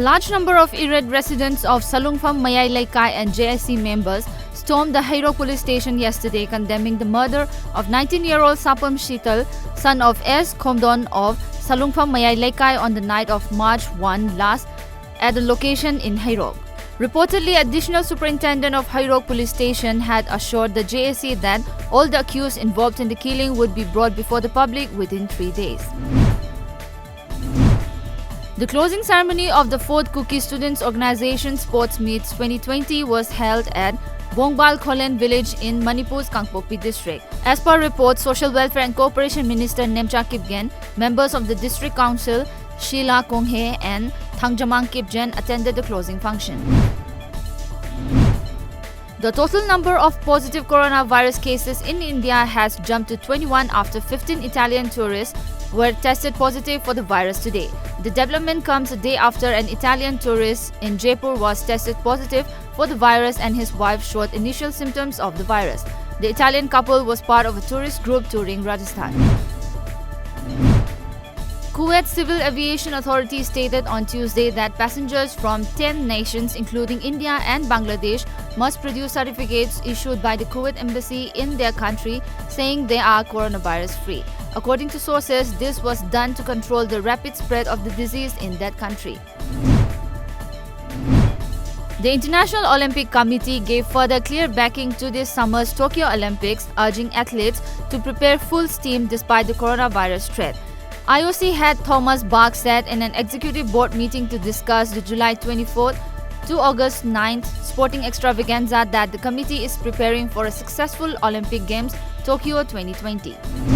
large number of Ired residents of Salungpham Mayai Laikai and JSC members stormed the Hairok police station yesterday, condemning the murder of 19-year-old Sapam Shital, son of S. Khomdon of Salungpham Mayai Laikai on the night of March 1 last at a location in Hairok. Reportedly, Additional Superintendent of Hairok Police Station had assured the JSC that all the accused involved in the killing would be brought before the public within 3 days. The closing ceremony of the 4th Kuki Students Organisation Sports Meets 2020 was held at Bongbal Kholen village in Manipur's Kangpokpi district. As per reports, Social Welfare and Cooperation Minister Nemcha Kipgen, members of the District Council Sheila Konghe and Thangjamang Kipgen attended the closing function. The total number of positive coronavirus cases in India has jumped to 21 after 15 Italian tourists were tested positive for the virus today. The development comes a day after an Italian tourist in Jaipur was tested positive for the virus and his wife showed initial symptoms of the virus. The Italian couple was part of a tourist group touring Rajasthan. Kuwait Civil Aviation Authority stated on Tuesday that passengers from 10 nations including India and Bangladesh must produce certificates issued by the Kuwait Embassy in their country saying they are coronavirus free. According to sources, this was done to control the rapid spread of the disease in that country. The International Olympic Committee gave further clear backing to this summer's Tokyo Olympics, urging athletes to prepare full steam despite the coronavirus threat. IOC head Thomas Bach said in an executive board meeting to discuss the July 24th to August 9th sporting extravaganza that the committee is preparing for a successful Olympic Games Tokyo 2020.